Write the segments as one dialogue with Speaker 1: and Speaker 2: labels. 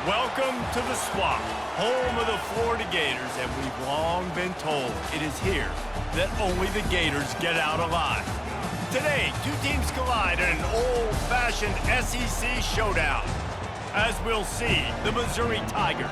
Speaker 1: Welcome to the Swamp, home of the Florida Gators, and we've long been told it is here that only the Gators get out alive. Today, two teams collide in an old-fashioned SEC showdown. As we'll see, the Missouri Tigers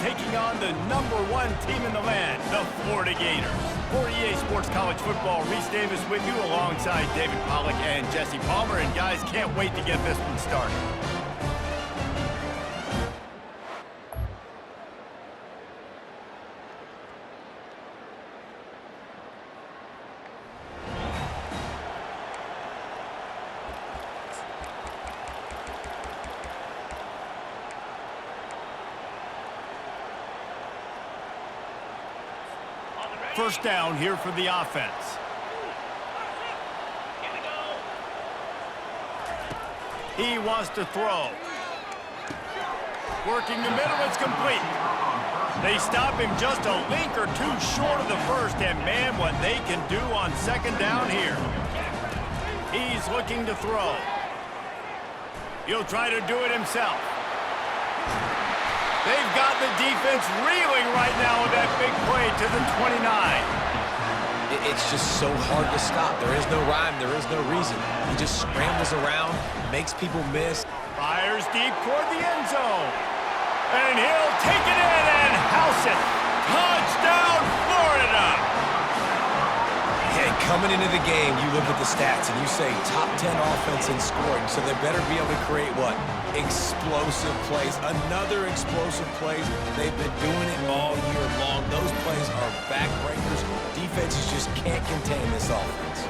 Speaker 1: taking on the #1 team in the land, the Florida Gators. For EA Sports College Football, Reese Davis with you alongside David Pollack and Jesse Palmer. And guys, can't wait to get this one started. First down here for the offense. He wants to throw. Working the middle, it's complete. They stop him just a link or two short of the first, and man, what they can do on second down here. He's looking to throw. He'll try to do it himself. They've got the defense reeling right now with that big play to the 29.
Speaker 2: It's just so hard to stop. There is no rhyme. There is no reason. He just scrambles around, makes people miss.
Speaker 1: Fires deep toward the end zone. And he'll take it in and house it. Touchdown, Florida!
Speaker 2: Hey, coming into the game, you look at the stats and you say top 10 offense in scoring, so they better be able to create what? Explosive plays. Another explosive plays. They've been doing it all year long. Those plays are backbreakers. Defenses just can't contain this offense.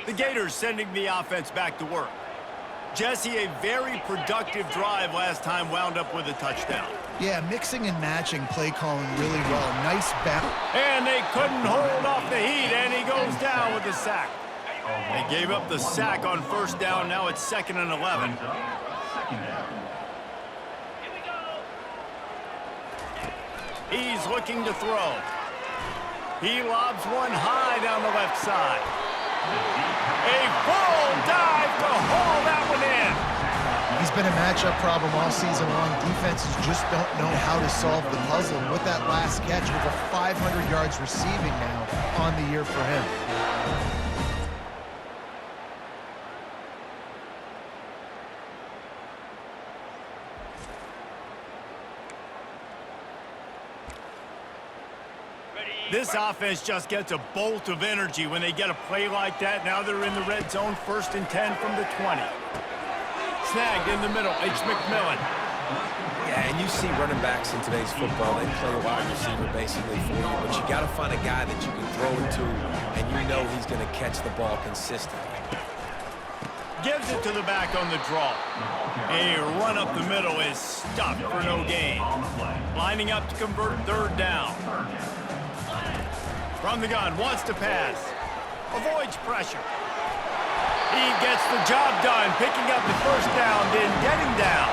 Speaker 1: The Gators sending the offense back to work. Jesse, a very productive drive last time wound up with a touchdown.
Speaker 3: Yeah, mixing and matching play calling really well. Nice back.
Speaker 1: And they couldn't hold off the heat, and he goes down with the sack. They gave up the sack on first down. Now it's 2nd and 11. He's looking to throw. He lobs one high down the left side. A full dive to haul that one in.
Speaker 3: He's been a matchup problem all season long. Defenses just don't know how to solve the puzzle. And with that last catch, over 500 yards receiving now on the year for him.
Speaker 1: This offense just gets a bolt of energy when they get a play like that. Now they're in the red zone, 1st and 10 from the 20. Snagged in the middle, H. McMillan.
Speaker 2: Yeah, and you see running backs in today's football, they play a wide receiver basically for you, but you got to find a guy that you can throw it to, and you know he's going to catch the ball consistently.
Speaker 1: Gives it to the back on the draw. A run up the middle is stopped for no gain. Lining up to convert 3rd down. From the gun, wants to pass. Avoids pressure. He gets the job done, picking up the first down, then getting down.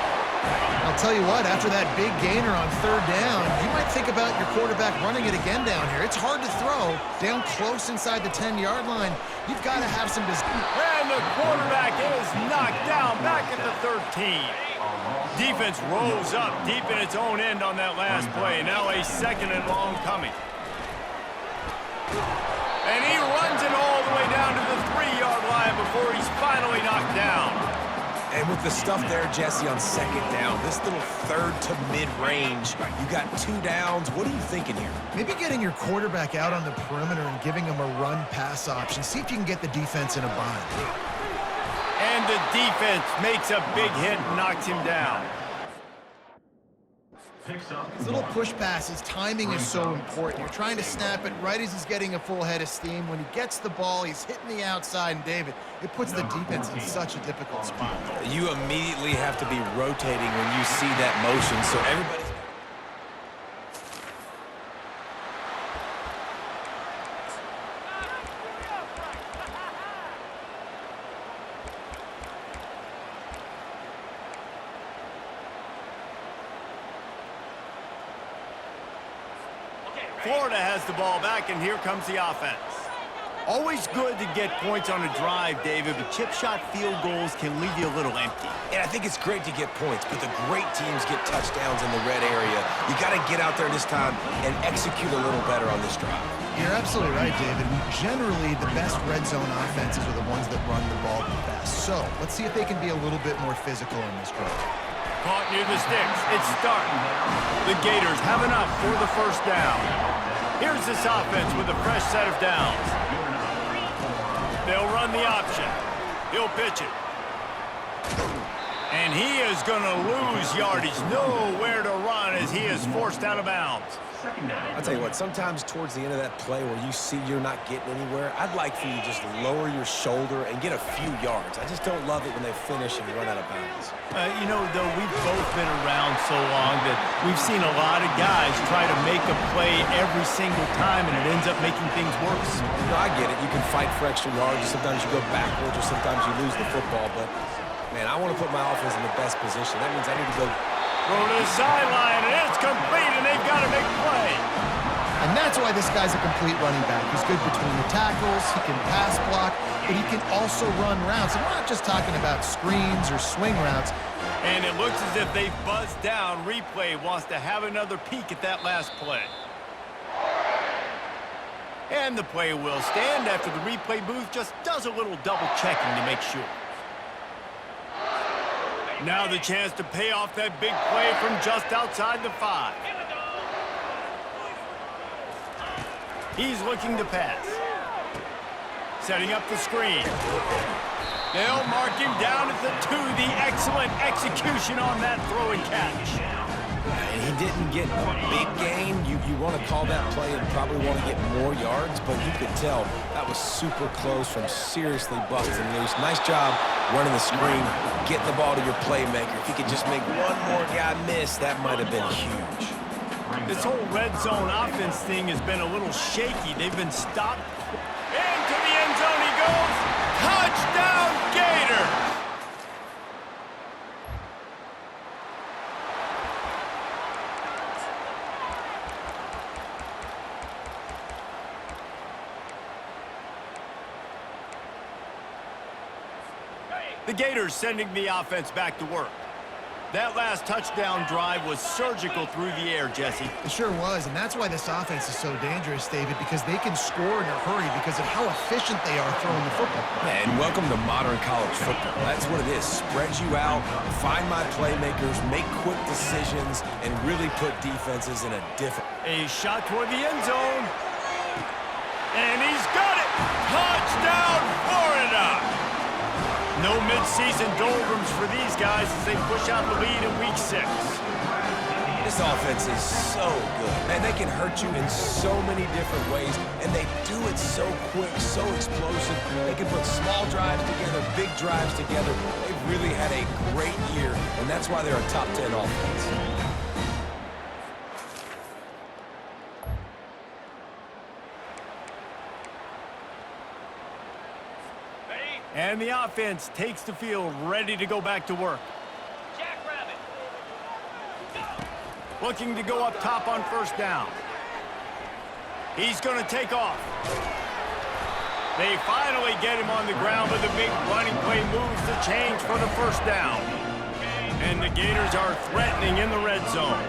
Speaker 3: I'll tell you what, after that big gainer on 3rd down, you might think about your quarterback running it again down here. It's hard to throw down close inside the 10-yard line. You've got to have some...
Speaker 1: And the quarterback is knocked down back at the 13. Defense rose up deep in its own end on that last play. Now a 2nd and long coming. And he runs it all the way down to the 3-yard line before he's finally knocked down.
Speaker 2: And with the stuff there, Jesse, on 2nd down, this little 3rd to mid-range, you got 2 downs. What are you thinking here?
Speaker 3: Maybe getting your quarterback out on the perimeter and giving him a run-pass option. See if you can get the defense in a bind.
Speaker 1: And the defense makes a big hit and knocks him down.
Speaker 3: These little push passes, timing is so important. You're trying to snap it right as he's getting a full head of steam. When he gets the ball, he's hitting the outside, and David, it puts the defense in such a difficult spot.
Speaker 2: You immediately have to be rotating when you see that motion, so everybody's...
Speaker 1: Florida has the ball back, and here comes the offense. Always good to get points on a drive, David, but chip shot field goals can leave you a little empty.
Speaker 2: And I think it's great to get points, but the great teams get touchdowns in the red area. You got to get out there this time and execute a little better on this drive.
Speaker 3: You're absolutely right, David. Generally, the best red zone offenses are the ones that run the ball the best. So let's see if they can be a little bit more physical in this drive.
Speaker 1: Caught near the sticks. It's starting. The Gators have enough for the first down. Here's this offense with a fresh set of downs. They'll run the option. He'll pitch it. And he is going to lose yardage. Nowhere to run as he is forced out of bounds.
Speaker 2: I'll tell you what, sometimes towards the end of that play where you see you're not getting anywhere, I'd like for you to just lower your shoulder and get a few yards. I just don't love it when they finish and run out of bounds.
Speaker 1: You know, though, we've both been around so long that we've seen a lot of guys try to make a play every single time, and it ends up making things worse.
Speaker 2: No, I get it. You can fight for extra yards. Sometimes you go backwards or sometimes you lose the football. But, man, I want to put my offense in the best position. That means I need to go
Speaker 1: throw to the sideline, and it's complete, and they've got to make play.
Speaker 3: And that's why this guy's a complete running back. He's good between the tackles, he can pass block, but he can also run routes. And we're not just talking about screens or swing routes.
Speaker 1: And it looks as if they've buzzed down. Replay wants to have another peek at that last play. And the play will stand after the replay booth just does a little double checking to make sure. Now the chance to pay off that big play from just outside the 5. He's looking to pass. Setting up the screen. They'll mark him down at the 2. The excellent execution on that throw and catch.
Speaker 2: And he didn't get a big gain. You want to call that play and probably want to get more yards, but you could tell that was super close from seriously busting loose. Nice job running the screen, getting the ball to your playmaker. If he could just make one more guy miss, that might have been huge.
Speaker 1: This whole red zone offense thing has been a little shaky. They've been stopped. Into the end zone he goes. Touchdown, Gators! The Gators sending the offense back to work. That last touchdown drive was surgical through the air, Jesse.
Speaker 3: It sure was, and that's why this offense is so dangerous, David, because they can score in a hurry because of how efficient they are throwing the football.
Speaker 2: And welcome to modern college football. That's what it is. Spread you out, find my playmakers, make quick decisions, and really put defenses in a different...
Speaker 1: A shot toward the end zone. And he's got it! Touchdown, Florida! No mid-season doldrums for these guys as they push out the lead in Week 6.
Speaker 2: This offense is so good. Man, they can hurt you in so many different ways, and they do it so quick, so explosive. They can put small drives together, big drives together. They've really had a great year, and that's why they're a top 10 offense.
Speaker 1: And the offense takes the field, ready to go back to work. Looking to go up top on first down. He's going to take off. They finally get him on the ground, but the big running play moves the change for the first down. And the Gators are threatening in the red zone.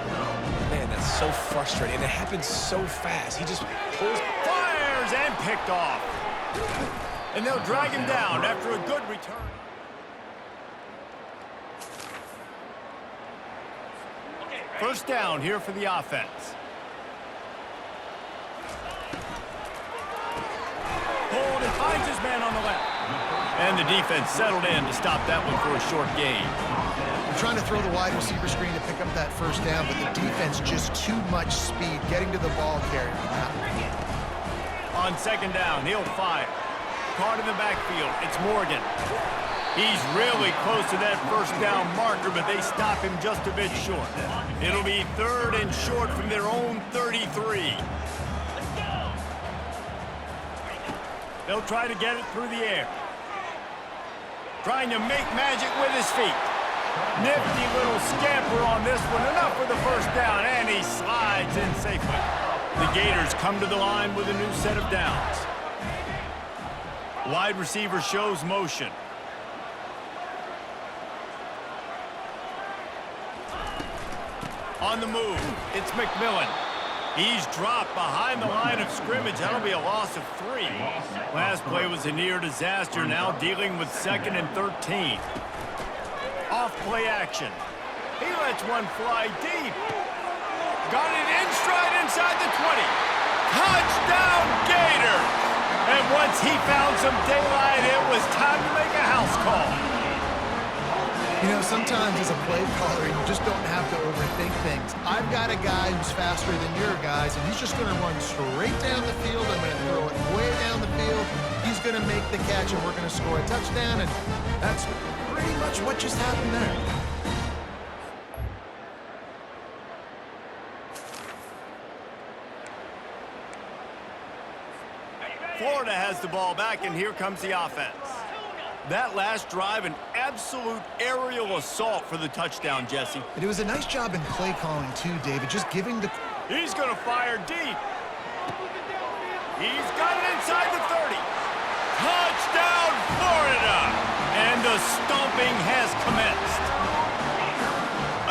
Speaker 2: Man, that's so frustrating. And it happens so fast. He just pulls,
Speaker 1: fires, and picked off. And they'll drag him down after a good return. First down here for the offense. Hold and finds his man on the left. And the defense settled in to stop that one for a short gain.
Speaker 3: They're trying to throw the wide receiver screen to pick up that first down, but the defense just too much speed getting to the ball carrier.
Speaker 1: On second down, he'll fire. Caught in the backfield, it's Morgan. He's really close to that first down marker, but they stop him just a bit short. It'll be 3rd and short from their own 33. They'll try to get it through the air. Trying to make magic with his feet. Nifty little scamper on this one. Enough for the first down, and he slides in safely. The Gators come to the line with a new set of downs. Wide receiver shows motion. On the move, it's McMillan. He's dropped behind the line of scrimmage. That'll be a loss of 3. Last play was a near disaster, now dealing with 2nd and 13. Off play action. He lets one fly deep. Got it in stride inside the 20. Touchdown, Gators! And once he found some daylight, it was time to make a house call.
Speaker 3: You know, sometimes as a play caller, you just don't have to overthink things. I've got a guy who's faster than your guys, and he's just going to run straight down the field. I'm going to throw it way down the field. He's going to make the catch, and we're going to score a touchdown, and that's pretty much what just happened there.
Speaker 1: Florida has the ball back, and here comes the offense. That last drive, an absolute aerial assault for the touchdown, Jesse.
Speaker 3: But it was a nice job in play calling, too, David, just giving the...
Speaker 1: He's going to fire deep. He's got it inside the 30. Touchdown, Florida! And the stomping has commenced.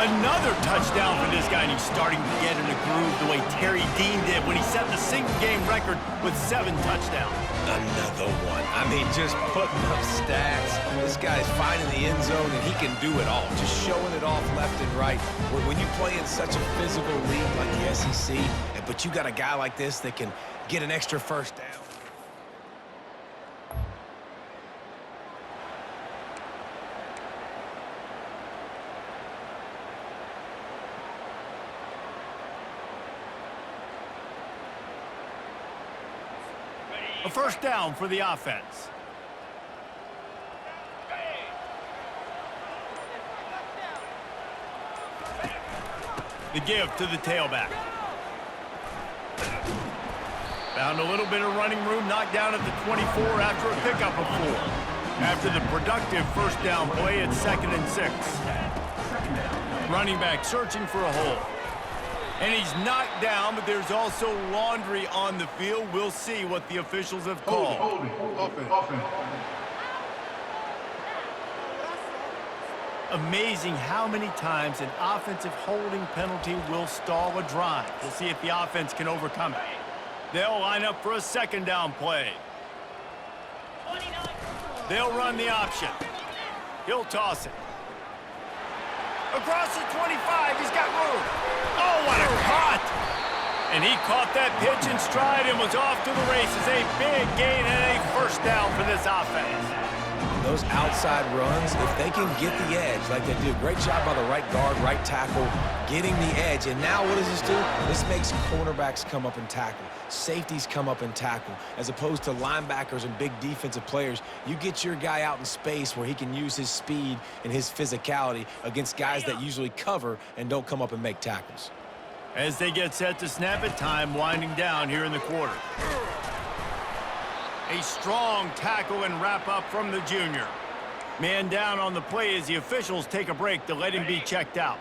Speaker 1: Another touchdown for this guy, and he's starting to get in a groove the way Terry Dean did when he set the single-game record with 7 touchdowns.
Speaker 2: Another one. I mean, just putting up stats. This guy's finding the end zone, and he can do it all. Just showing it off left and right. When you play in such a physical league like the SEC, but you got a guy like this that can get an extra first down.
Speaker 1: A first down for the offense. The give to the tailback. Found a little bit of running room, knocked down at the 24 after a pickup of 4. After the productive first down play, it's 2nd and 6. Running back searching for a hole. And he's knocked down, but there's also laundry on the field. We'll see what the officials have called.
Speaker 4: Offense.
Speaker 1: Amazing how many times an offensive holding penalty will stall a drive. We'll see if the offense can overcome it. They'll line up for a 2nd down play. They'll run the option. He'll toss it. Across the 25, he's got room. Oh, what a cut! And he caught that pitch in stride and was off to the races. A big gain and a first down for this offense.
Speaker 2: Those outside runs, if they can get the edge, like they do a great job by the right guard, right tackle, getting the edge. And now what does this do? This makes cornerbacks come up and tackle. Safeties come up and tackle. As opposed to linebackers and big defensive players, you get your guy out in space where he can use his speed and his physicality against guys that usually cover and don't come up and make tackles.
Speaker 1: As they get set to snap it, time winding down here in the quarter. A strong tackle and wrap up from the junior. Man down on the play as the officials take a break to let him be checked out.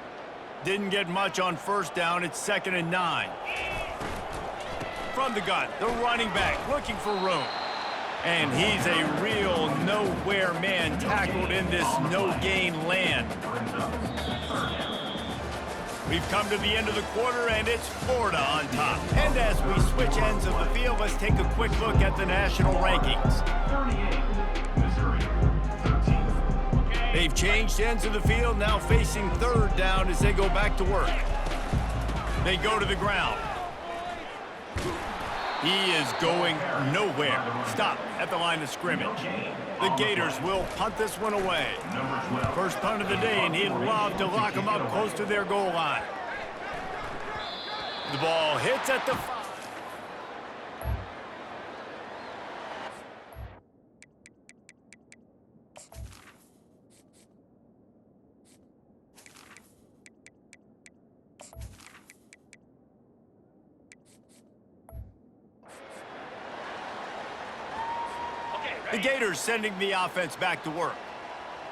Speaker 1: Didn't get much on first down. It's 2nd and 9. From the gun, the running back looking for room. And he's a real nowhere man tackled in this no-gain land. We've come to the end of the quarter, and it's Florida on top. And as we switch ends of the field, let's take a quick look at the national rankings. They've changed ends of the field, now facing 3rd down as they go back to work. They go to the ground. He is going nowhere. Stop at the line of scrimmage. The Gators will punt this one away. First punt of the day, and he'd love to lock them up close to their goal line. The ball hits at the 5. The Gators sending the offense back to work.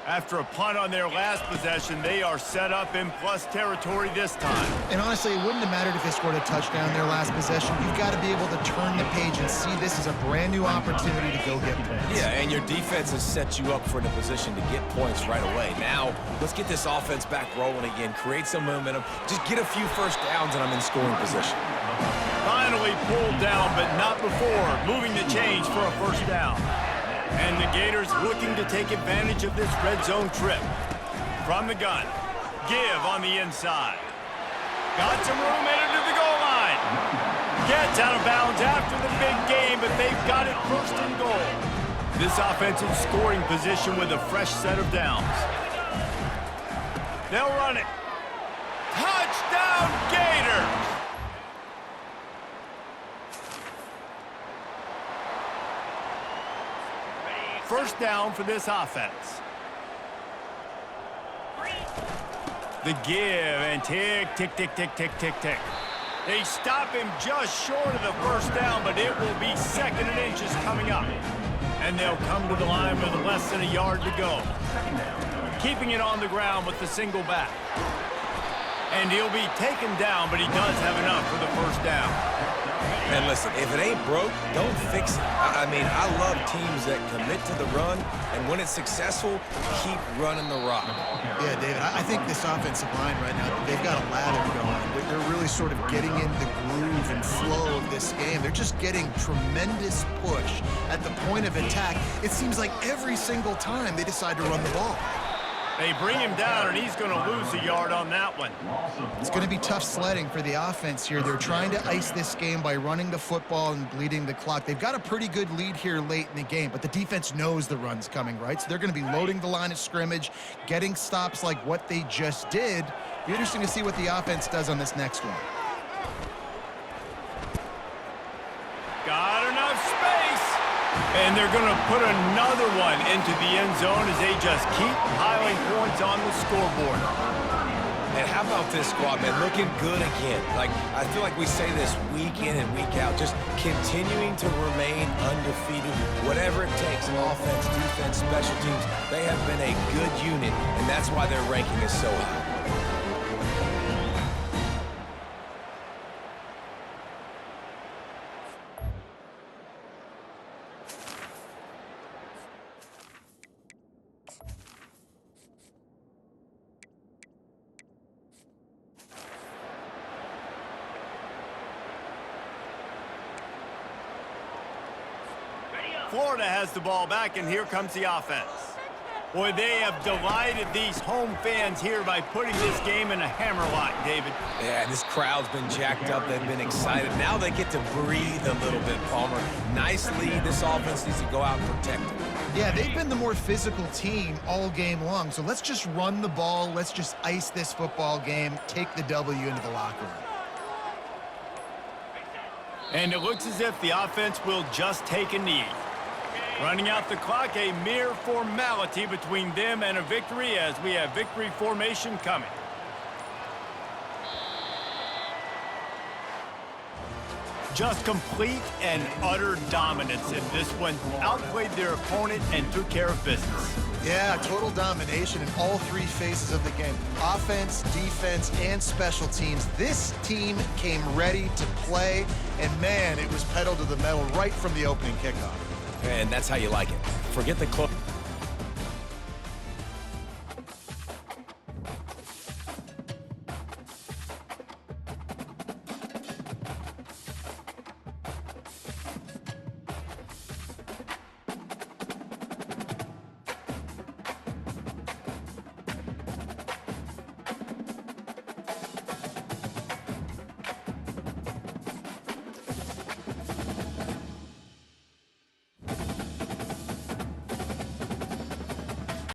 Speaker 1: After a punt on their last possession, they are set up in plus territory this time.
Speaker 3: And honestly, it wouldn't have mattered if they scored a touchdown their last possession. You've got to be able to turn the page and see this as a brand new opportunity to go get points.
Speaker 2: Yeah, and your defense has set you up for the position to get points right away. Now, let's get this offense back rolling again, create some momentum, just get a few first downs, and I'm in scoring position.
Speaker 1: Finally pulled down, but not before moving the chains for a first down. And the Gators looking to take advantage of this red zone trip. From the gun, give on the inside. Got some room headed to the goal line. Gets out of bounds after the big game, but they've got it first and goal. This offensive scoring position with a fresh set of downs. They'll run it. Touchdown, Gators! First down for this offense. The give and tick, tick, tick, tick, tick, tick, tick. They stop him just short of the first down, but it will be 2nd and inches coming up. And they'll come to the line with less than a yard to go. Keeping it on the ground with the single back. And he'll be taken down, but he does have enough for the first down.
Speaker 2: And listen, if it ain't broke, don't fix it. I mean, I love teams that commit to the run, and when it's successful, keep running the rock.
Speaker 3: Yeah, David, I think this offensive line right now, they've got a ladder going. They're really sort of getting in the groove and flow of this game. They're just getting tremendous push at the point of attack. It seems like every single time they decide to run the ball.
Speaker 1: They bring him down, and he's going to lose a yard on that one.
Speaker 3: It's going to be tough sledding for the offense here. They're trying to ice this game by running the football and bleeding the clock. They've got a pretty good lead here late in the game, but the defense knows the run's coming, right? So they're going to be loading the line of scrimmage, getting stops like what they just did. Be interesting to see what the offense does on this next one.
Speaker 1: Got enough space. And they're going to put another one into the end zone as they just keep piling points on the scoreboard.
Speaker 2: And how about this squad, man? Looking good again. Like, I feel like we say this week in and week out, just continuing to remain undefeated, whatever it takes, offense, defense, special teams. They have been a good unit, and that's why their ranking is so high.
Speaker 1: Florida has the ball back, and here comes the offense. Boy, they have delighted these home fans here by putting this game in a hammerlock, David.
Speaker 2: Yeah, this crowd's been jacked up. They've been excited. Now they get to breathe a little bit, Palmer. Nice lead. This offense needs to go out and protect it.
Speaker 3: Yeah, they've been the more physical team all game long. So let's just run the ball. Let's just ice this football game, take the W into the locker room.
Speaker 1: And it looks as if the offense will just take a knee. Running out the clock, a mere formality between them and a victory as we have victory formation coming. Just complete and utter dominance in this one. Outplayed their opponent and took care of business.
Speaker 3: Yeah, total domination in all three phases of the game. Offense, defense, and special teams. This team came ready to play, and man, it was pedal to the metal right from the opening kickoff.
Speaker 2: And that's how you like it. Forget the close.